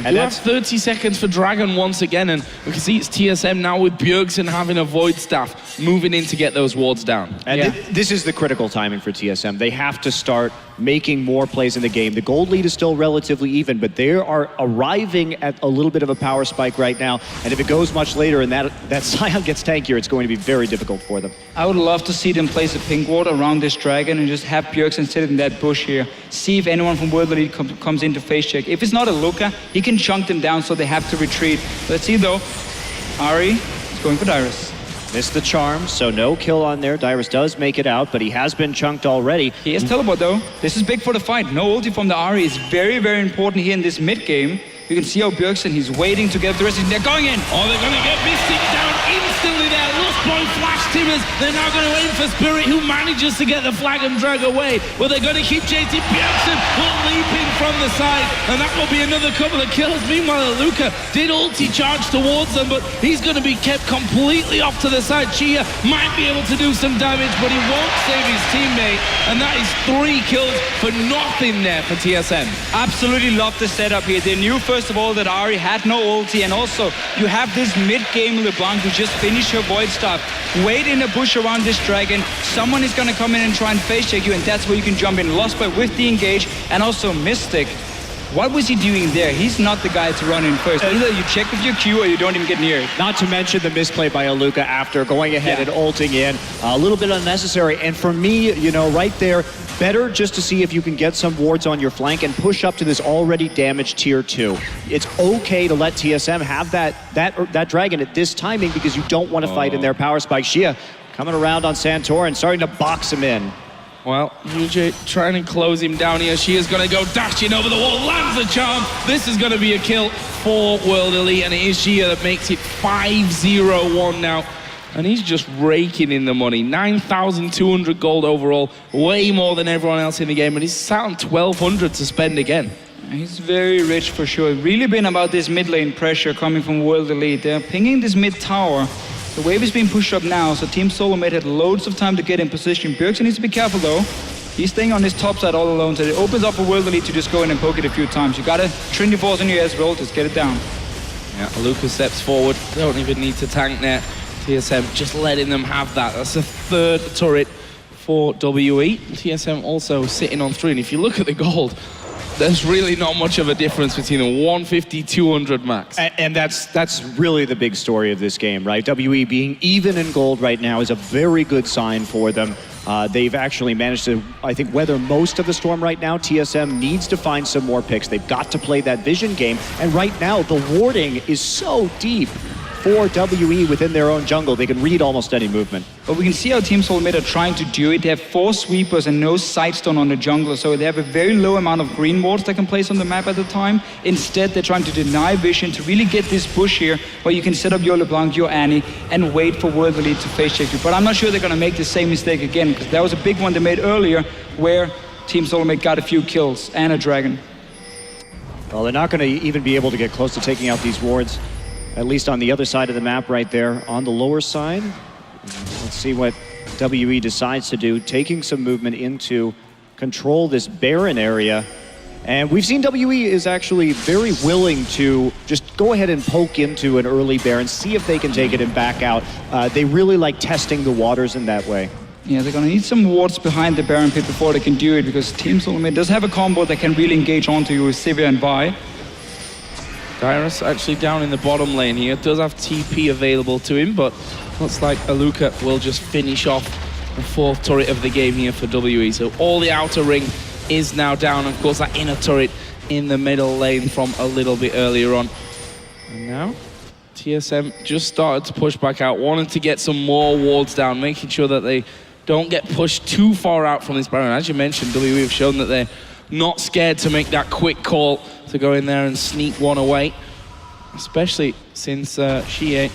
And that's 30 seconds for Dragon once again, and we can see it's TSM now with Bjergsen having a Void Staff moving in to get those wards down. And this is the critical timing for TSM. They have to start making more plays in the game. The gold lead is still relatively even, but they are arriving at a little bit of a power spike right now, and if it goes much later and that Sion gets tankier, it's going to be very difficult for them. I would love to see them place a pink ward around this dragon and just have Bjergsen sit in that bush here. See if anyone from World Elite comes in to face check. If it's not a Luca, he can chunk them down so they have to retreat. Let's see though. Ahri is going for Dyrus. Missed the charm, so no kill on there. Dyrus does make it out, but he has been chunked already. He has teleport though. This is big for the fight. No ulti from the Ahri is very, very important here in this mid game. You can see how Bjergsen, he's waiting to get the rest. They're going in. Oh, they're going to get Mystic down instantly there. Lost Boy flash Timmers. They're now going to aim for Spirit, who manages to get the flag and drag away. But they're going to keep chasing. Bjergsen will leap in from the side, and that will be another couple of kills. Meanwhile, Luca did ulti charge towards them, but he's going to be kept completely off to the side. Chia might be able to do some damage, but he won't save his teammate, and that is 3 kills for nothing there for TSM. Absolutely love the setup here. They knew first of all that Ahri had no ulti, and also you have this mid-game LeBlanc who just finished her Void Staff. Wait in a bush around this dragon. Someone is going to come in and try and face check you, and that's where you can jump in. Lost by with the engage, and also Mystic. What was he doing there? He's not the guy to run in first. Either you check with your Q or you don't even get near it. Not to mention the misplay by Aluka after going ahead and ulting in. A little bit unnecessary. And for me, you know, right there, better just to see if you can get some wards on your flank and push up to this already damaged tier 2. It's okay to let TSM have that dragon at this timing because you don't want to fight in their power spike. Shia coming around on Santor and starting to box him in. Well, UJ trying to close him down here. She is going to go dashing over the wall, lands the charm. This is going to be a kill for World Elite, and it is Gia that makes it 5-0-1 now. And he's just raking in the money. 9,200 gold overall, way more than everyone else in the game, and he's sat on 1,200 to spend again. He's very rich for sure. Really been about this mid lane pressure coming from World Elite. They're pinging this mid tower. The wave is being pushed up now, so Team Solomid had loads of time to get in position. Bjergsen needs to be careful though. He's staying on his top side all alone, so it opens up for World Elite to just go in and poke it a few times. You got a Trinity Force in your Ezreal, just get it down. Yeah, Lucas steps forward. Don't even need to tank there. TSM just letting them have that. That's a 3rd turret for WE. TSM also sitting on 3, and if you look at the gold, there's really not much of a difference between a 150, 200 max. And that's really the big story of this game, right? WE being even in gold right now is a very good sign for them. They've actually managed to, I think, weather most of the storm right now. TSM needs to find some more picks. They've got to play that vision game. And right now, the warding is so deep for WE within their own jungle. They can read almost any movement. But we can see how Team Solomid are trying to do it. They have 4 sweepers and no sightstone on the jungler, so they have a very low amount of green wards they can place on the map at the time. Instead, they're trying to deny vision to really get this bush here where you can set up your LeBlanc, your Annie, and wait for World Elite to face check you. But I'm not sure they're going to make the same mistake again, because that was a big one they made earlier where Team Solomid got a few kills and a dragon. Well, they're not going to even be able to get close to taking out these wards, at least on the other side of the map right there on the lower side. Let's see what WE decides to do, taking some movement in to control this Baron area. And we've seen WE is actually very willing to just go ahead and poke into an early Baron, see if they can take it and back out. They really like testing the waters in that way. Yeah, they're going to need some wards behind the Baron pit before they can do it, because Team Solomid does have a combo that can really engage onto you with Sivir and Vi. Dyrus actually down in the bottom lane here. Does have TP available to him, but looks like Aluka will just finish off the 4th turret of the game here for WE. So all the outer ring is now down. Of course, that inner turret in the middle lane from a little bit earlier on. And now TSM just started to push back out, wanted to get some more wards down, making sure that they don't get pushed too far out from this Baron. As you mentioned, WE have shown that they're not scared to make that quick call to go in there and sneak one away, especially since Xie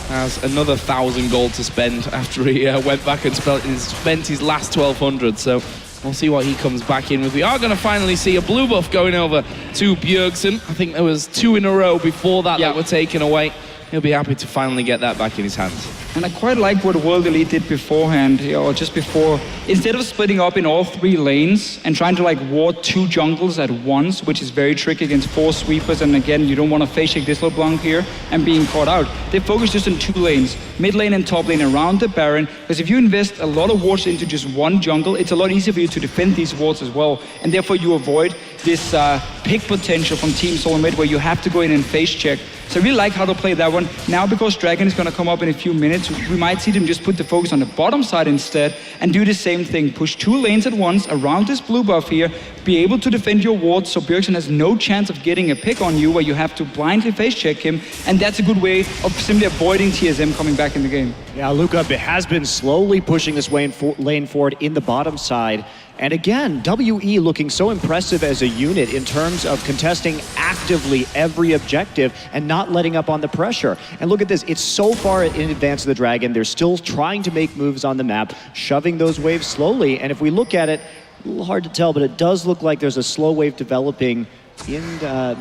has another 1,000 gold to spend after he went back and spent his last 1,200. So we'll see what he comes back in with. We are going to finally see a blue buff going over to Bjergsen. I think there was 2 in a row before that that were taken away. He'll be happy to finally get that back in his hands. And I quite like what World Elite did beforehand, or just before. Instead of splitting up in all 3 lanes and trying to like ward 2 jungles at once, which is very tricky against 4 sweepers, and again, you don't want to face check this LeBlanc here and being caught out. They focus just on 2 lanes, mid lane and top lane around the Baron, because if you invest a lot of wards into just 1 jungle, it's a lot easier for you to defend these wards as well, and therefore you avoid this pick potential from Team Solomid where you have to go in and face check. So I really like how to play that one. Now, because Dragon is going to come up in a few minutes, we might see them just put the focus on the bottom side instead and do the same thing. Push 2 lanes at once around this blue buff here, be able to defend your wards so Bjergsen has no chance of getting a pick on you where you have to blindly face check him, and that's a good way of simply avoiding TSM coming back in the game. Yeah, Luca has been slowly pushing this lane forward in the bottom side. And again, WE looking so impressive as a unit in terms of contesting actively every objective and not letting up on the pressure. And look at this, it's so far in advance of the Dragon. They're still trying to make moves on the map, shoving those waves slowly. And if we look at it, a little hard to tell, but it does look like there's a slow wave developing in...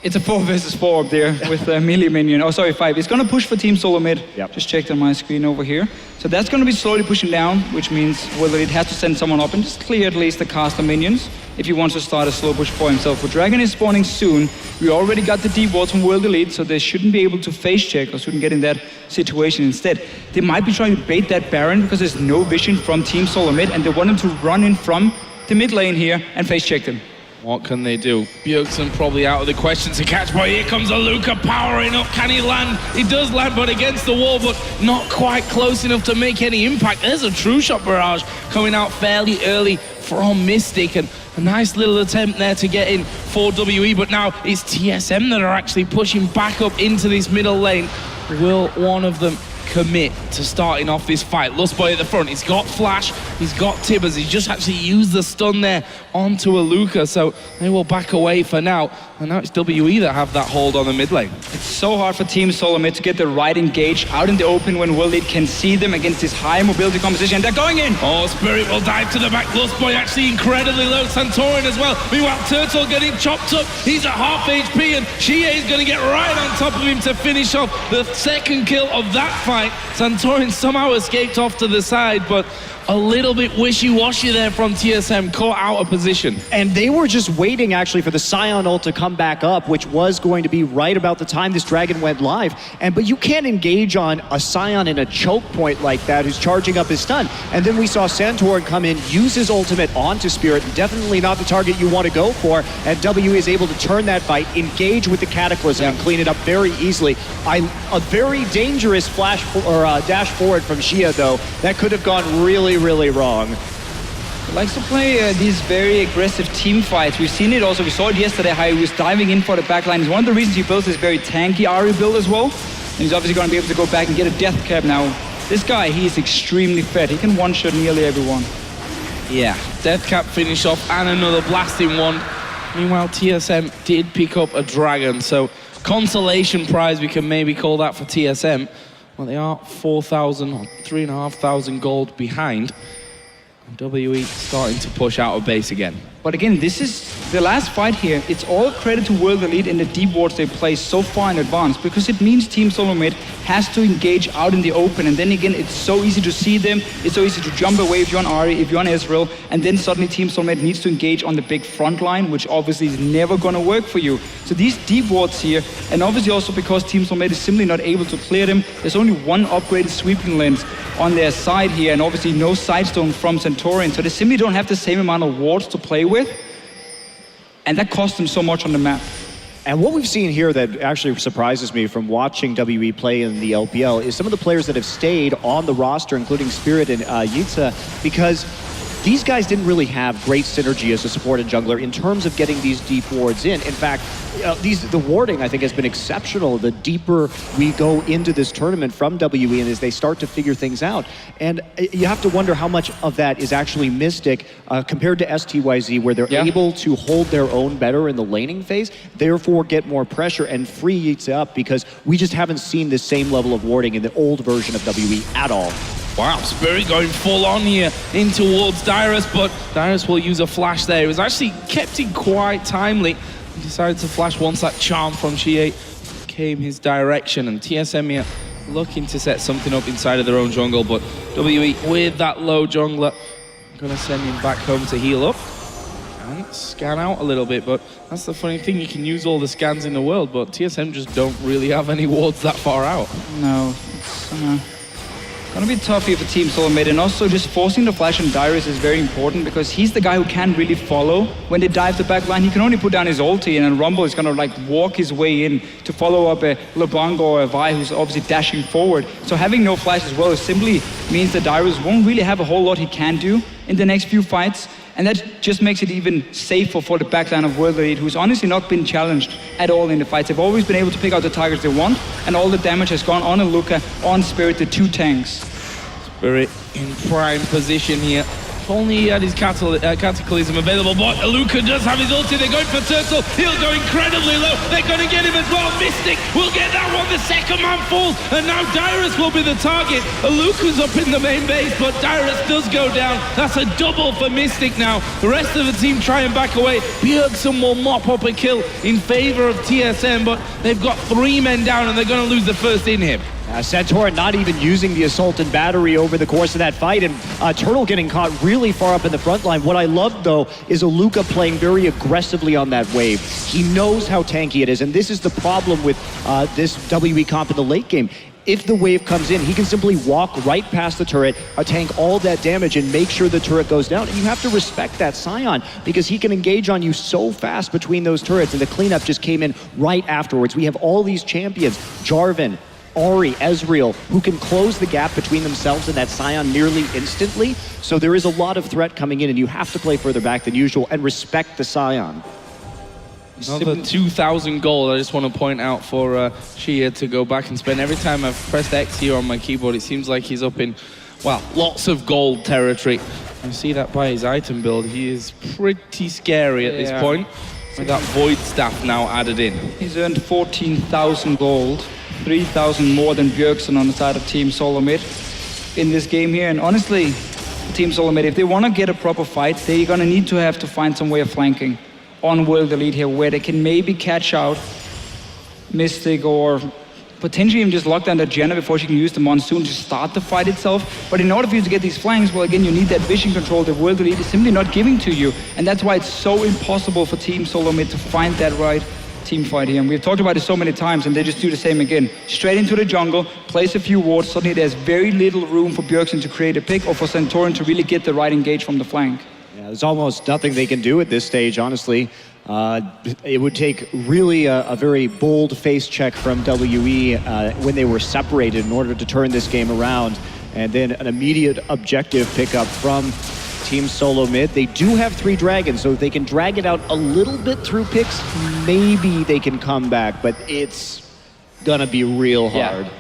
It's a 4 versus 4 up there with a melee minion. Oh, sorry, 5. It's going to push for Team Solomid. Yep. Just checked on my screen over here. So that's going to be slowly pushing down, which means whether it has to send someone up and just clear at least the caster minions if he wants to start a slow push for himself. But Dragon is spawning soon. We already got the deep wards from World Elite, so they shouldn't be able to face check or shouldn't get in that situation instead. They might be trying to bait that Baron because there's no vision from Team Solomid, and they want him to run in from the mid lane here and face check them. What can they do? Bjergsen probably out of the question to catch, but here comes a Luca powering up. Can he land? He does land, but against the wall, but not quite close enough to make any impact. There's a true shot barrage coming out fairly early from Mystic, and a nice little attempt there to get in for WE, but now it's TSM that are actually pushing back up into this middle lane. Will one of them commit to starting off this fight? Lustboy at the front, he's got Flash, he's got Tibbers, he's just actually used the stun there onto a Luca, so they will back away for now. And now it's WE that have that hold on the mid lane. It's so hard for Team Solomid to get the right engage out in the open when World Elite can see them against this high mobility composition, and they're going in! Oh, Spirit will dive to the back. Lustboy actually incredibly low. Santorin as well. Meanwhile, Turtle getting chopped up. He's at half HP, and Xie is going to get right on top of him to finish off the second kill of that fight. Santorin somehow escaped off to the side, but a little bit wishy-washy there from TSM, caught out of position. And they were just waiting actually for the Scion ult to come back up, which was going to be right about the time this Dragon went live. But you can't engage on a Scion in a choke point like that who's charging up his stun. And then we saw Santorin come in, use his ultimate onto Spirit, definitely not the target you want to go for, and W is able to turn that fight, engage with the Cataclysm and clean it up very easily. A very dangerous flash or dash forward from Xie though, that could have gone really wrong. He likes to play these very aggressive team fights. We've seen it also, we saw it yesterday how he was diving in for the backline. It's one of the reasons he builds this very tanky Ahri build as well. And he's obviously going to be able to go back and get a death cap now. This guy, he is extremely fed. He can one-shot nearly everyone. Yeah, death cap finish off and another blasting one. Meanwhile, TSM did pick up a Dragon, so consolation prize we can maybe call that for TSM. Well, they are 4,000 or 3,500 gold behind. And WE starting to push out of base again. But again, this is the last fight here. It's all credit to World Elite and the deep wards they play so far in advance, because it means Team Solomid has to engage out in the open, and then again, it's so easy to see them, it's so easy to jump away if you're on Ahri, if you're on Ezreal, and then suddenly Team Solomid needs to engage on the big front line, which obviously is never going to work for you. So these deep wards here, and obviously also because Team Solomid is simply not able to clear them, there's only one upgraded sweeping lens on their side here, and obviously no sidestone from Santorin, so they simply don't have the same amount of wards to play with, and that costs them so much on the map. And what we've seen here that actually surprises me from watching WE play in the LPL is some of the players that have stayed on the roster, including Spirit and Yitza, because these guys didn't really have great synergy as a support and jungler in terms of getting these deep wards in. In fact, the warding, I think, has been exceptional the deeper we go into this tournament from WE and as they start to figure things out. And you have to wonder how much of that is actually Mystic compared to STYZ, where they're able to hold their own better in the laning phase, therefore get more pressure and free Yitza up, because we just haven't seen the same level of warding in the old version of WE at all. Wow, Spirit going full on here in towards Dyrus, but Dyrus will use a flash there. It was actually kept in quite timely. He decided to flash once that charm from Chie came his direction, and TSM here looking to set something up inside of their own jungle, but WE with that low jungler gonna send him back home to heal up and scan out a little bit. But that's the funny thing, you can use all the scans in the world, but TSM just don't really have any wards that far out. No, it's gonna be tough here for Team Solomid, and also just forcing the flash on Dyrus is very important because he's the guy who can't really follow. When they dive the back line, he can only put down his ulti, and then Rumble is gonna like walk his way in to follow up a LeBlanc or a Vi who's obviously dashing forward. So having no flash as well simply means that Dyrus won't really have a whole lot he can do in the next few fights. And that just makes it even safer for the backline of World Elite, who's honestly not been challenged at all in the fights. They've always been able to pick out the targets they want, and all the damage has gone on Aluka, on Spirit, the two tanks. Spirit in prime position here. If only he had his Cataclysm available, but Aluka does have his ulti. They're going for Turtle. He'll go incredibly low. They're going to get him as well. Mystic will get that one. The second man falls, and now Dyrus will be the target. Aluka's up in the main base, but Dyrus does go down. That's a double for Mystic now. The rest of the team try and back away. Bjergsen will mop up a kill in favor of TSM, but they've got 3 men down, and they're going to lose the first in him. Centaur not even using the assault and battery over the course of that fight, and Turtle getting caught really far up in the front line. What I love, though, is Aluka playing very aggressively on that wave. He knows how tanky it is, and this is the problem with this WE comp in the late game. If the wave comes in, he can simply walk right past the turret, tank all that damage, and make sure the turret goes down. And you have to respect that Sion, because he can engage on you so fast between those turrets, and the cleanup just came in right afterwards. We have all these champions, Jarvan, Ahri, Ezreal, who can close the gap between themselves and that Sion nearly instantly. So there is a lot of threat coming in, and you have to play further back than usual and respect the Sion. Another 2,000 gold I just want to point out for Shia to go back and spend. Every time I've pressed X here on my keyboard, it seems like he's up in, well, lots of gold territory. You see that by his item build. He is pretty scary at this point, with that Void Staff now added in. He's earned 14,000 gold. 3,000 more than Bjergsen on the side of Team Solomid in this game here. And honestly, Team Solomid, if they want to get a proper fight, they're going to need to have to find some way of flanking on World Elite here, where they can maybe catch out Mystic or potentially even just lock down the Janna before she can use the Monsoon to start the fight itself. But in order for you to get these flanks, well, again, you need that vision control that World Elite is simply not giving to you. And that's why it's so impossible for Team Solomid to find that right team fight here. And we've talked about it so many times, and they just do the same again. Straight into the jungle, place a few wards. Suddenly there's very little room for Bjergsen to create a pick or for Santorin to really get the right engage from the flank. Yeah, there's almost nothing they can do at this stage, honestly. It would take really a very bold face check from WE when they were separated in order to turn this game around. And then an immediate objective pickup from Team Solomid. They do have 3 dragons, so if they can drag it out a little bit through picks, maybe they can come back, but it's gonna be real hard. Yeah.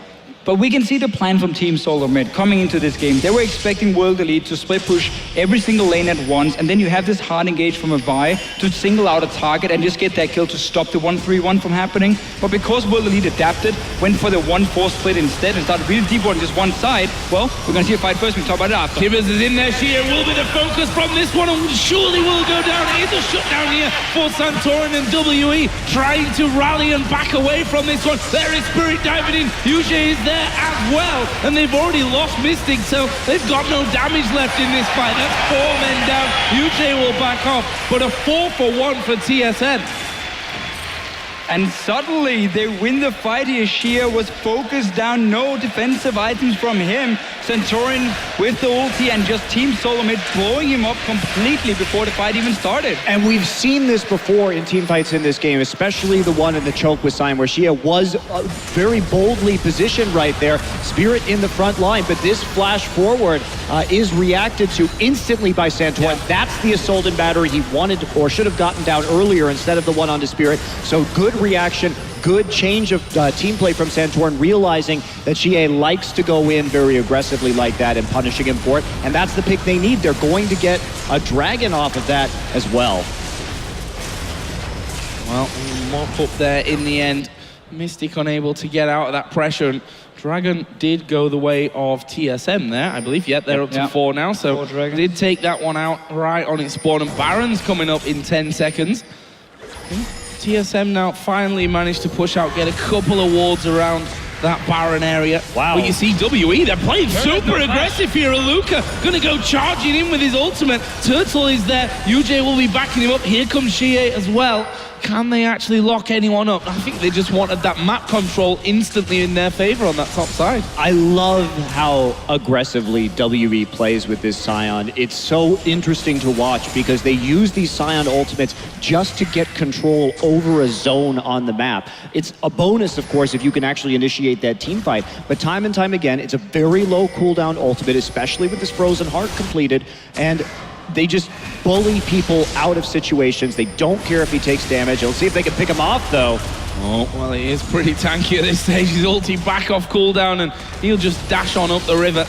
But we can see the plan from Team Solomid coming into this game. They were expecting World Elite to split push every single lane at once, and then you have this hard engage from a Vi to single out a target and just get that kill to stop the 1-3-1 from happening. But because World Elite adapted, went for the 1-4 split instead and started really deep on just one side, well, we're gonna see a fight first, we can talk about it after. Tibbers is in there, Shia will be the focus from this one, and surely will go down. It is a shutdown here for Santorin and WE, trying to rally and back away from this one. There is Spirit diving in, Yuji is there as well, and they've already lost Mystic, so they've got no damage left in this fight. That's 4 men down. Yuji will back off, but a 4-for-1 for TSM. And suddenly they win the fight here. Shia was focused down, no defensive items from him. Santorin with the ulti and just Team Solomid blowing him up completely before the fight even started. And we've seen this before in team fights in this game, especially the one in the choke with Sign, where Shia was very boldly positioned right there. Spirit in the front line, but this flash forward is reacted to instantly by Santorin. Yeah. That's the assault and battery he wanted or should have gotten down earlier instead of the one onto Spirit. So good reaction, good change of team play from Santorin, realizing that Xie likes to go in very aggressively like that and punishing him for it. And that's the pick they need. They're going to get a dragon off of that as well. Well, mop up there in the end. Mystic unable to get out of that pressure. And Dragon did go the way of TSM there, I believe. Yep, they're up to 4 now. So did take that one out right on its spawn. And Baron's coming up in 10 seconds. TSM now finally managed to push out, get a couple of wards around that Baron area. Wow. But you see WE, they're playing super aggressive here. Luca gonna go charging in with his ultimate. Turtle is there. UJ will be backing him up. Here comes Xie as well. Can they actually lock anyone up? I think they just wanted that map control instantly in their favor on that top side. I love how aggressively WE plays with this Scion. It's so interesting to watch because they use these Scion ultimates just to get control over a zone on the map. It's a bonus, of course, if you can actually initiate that team fight. But time and time again, it's a very low cooldown ultimate, especially with this Frozen Heart completed. And they just bully people out of situations. They don't care if he takes damage. Let's see if they can pick him off, though. Oh, well, he is pretty tanky at this stage. His ulti back off cooldown, and he'll just dash on up the river.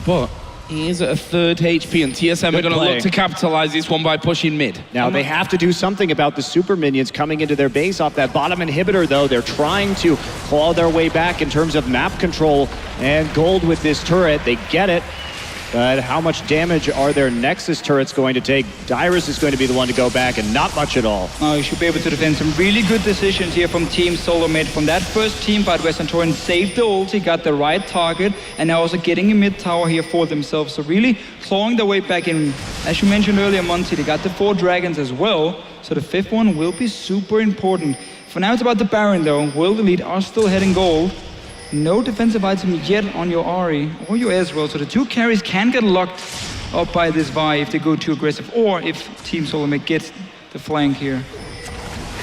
But he is at a 3rd HP, and TSM are going to look to capitalize this one by pushing mid. Now, they have to do something about the super minions coming into their base off that bottom inhibitor, though. They're trying to claw their way back in terms of map control and gold with this turret. They get it. But how much damage are their Nexus turrets going to take? Dyrus is going to be the one to go back, and not much at all. Oh, you should be able to defend. Some really good decisions here from Team Solomid. From that first team fight where Santorin saved the ulti, got the right target, and now also getting a mid tower here for themselves. So really clawing their way back in. As you mentioned earlier, Monty, they got the 4 dragons as well. So the 5th one will be super important. For now, it's about the Baron, though. World Elite are still heading gold. No defensive item yet on your Ahri or your Ezreal, so the 2 carries can get locked up by this Vi if they go too aggressive, or if Team Solomid gets the flank here.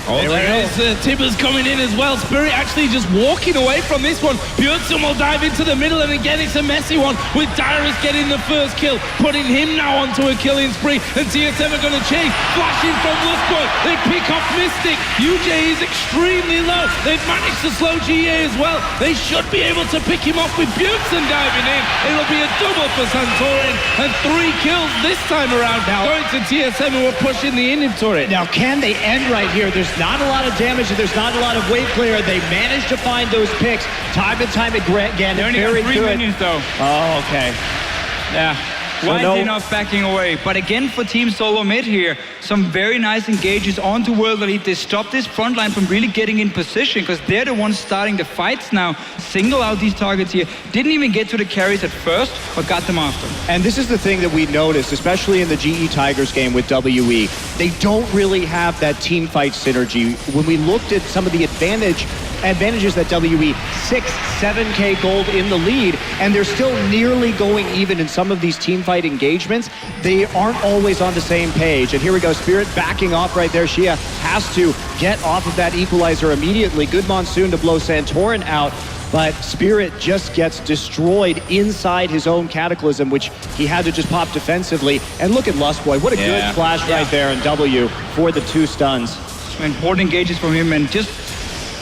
Oh, there is Tibbers coming in as well. Spirit actually just walking away from this one. Björnsson will dive into the middle, and again it's a messy one with Dyrus getting the first kill, putting him now onto a killing spree, and TSM are going to chase. Flashing from Lustboy, they pick off Mystic. UJ is extremely low. They've managed to slow GA as well. They should be able to pick him off with Björnsson diving in. It'll be a double for Santorin, and 3 kills this time around. Now, going to TSM, who are pushing the Indian turret. Now, can they end right here? There's not a lot of damage, and there's not a lot of weight clear. They managed to find those picks time and time again. They only got 3 minions, though. Oh, okay. Yeah. Why is he not backing away? But again, for Team Solomid here, some very nice engages onto World Elite. They stopped this front line from really getting in position because they're the ones starting the fights now. Single out these targets here. Didn't even get to the carries at first, but got them after. And this is the thing that we noticed, especially in the GE Tigers game with WE. They don't really have that team fight synergy. When we looked at some of the advantages that WE, 6-7K gold in the lead, and they're still nearly going even in some of these team fight engagements. They aren't always on the same page. And here we go, Spirit backing off right there. Shia has to get off of that equalizer immediately. Good Monsoon to blow Santorin out, but Spirit just gets destroyed inside his own Cataclysm, which he had to just pop defensively. And look at Lustboy, what a good flash right there in W for the 2 stuns. Some important engages from him, and just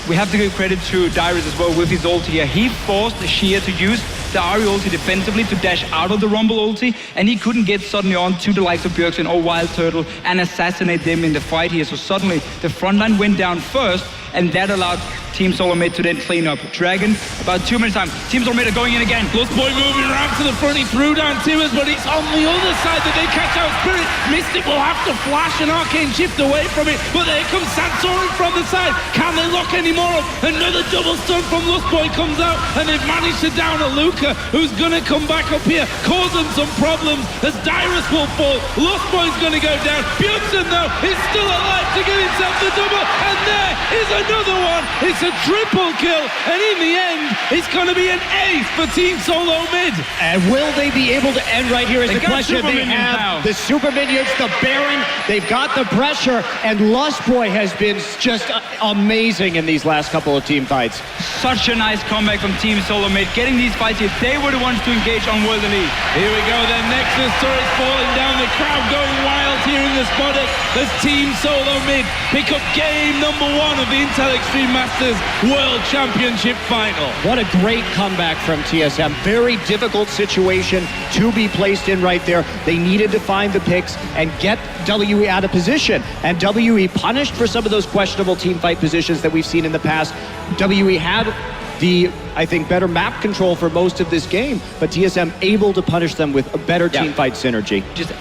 we have to give credit to Dyrus as well with his ulti here. He forced Xia to use the Ahri ulti defensively to dash out of the Rumble ulti, and he couldn't get suddenly on to the likes of Björksson or Wild Turtle and assassinate them in the fight here. So suddenly the front line went down first, and that allowed Team Solomid to then clean up. Dragon, about 2 minutes time. Team Solomid are going in again. Lustboy moving around to the front, he threw down Tibbers, but it's on the other side that they catch out Spirit. Mystic will have to flash an arcane shift away from it, but there comes Santorin from the side. Can they lock any more up? Another double stun from Lustboy comes out, and they've managed to down a Luca, who's gonna come back up here, cause them some problems as Dyrus will fall. Lustboy's gonna go down. Bjornsson, though, is still alive to get himself the double, and there is another one. It's a triple kill, and in the end, it's going to be an ace for Team Solomid. And will they be able to end right here is the question. They have the Super Minions, the Baron, they've got the pressure, and Lustboy has been just amazing in these last couple of team fights. Such a nice comeback from Team Solomid, getting these fights here. They were the ones to engage on World Elite. Here we go, then Nexus turret falling down, the crowd going wild here in the spot as Team Solomid pick up game number 1 of the Intel Extreme Masters World Championship Final. What a great comeback from TSM. Very difficult situation to be placed in right there. They needed to find the picks and get WE out of position. And WE punished for some of those questionable team fight positions that we've seen in the past. WE had the, I think, better map control for most of this game, but TSM able to punish them with a better team fight synergy. Just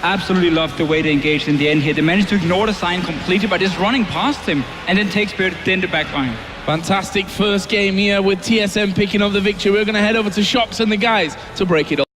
absolutely loved the way they engaged in the end here. They managed to ignore the sign completely by just running past him and then take Spirit, then the backline. Fantastic first game here with TSM picking up the victory. We're going to head over to Shox and the guys to break it all.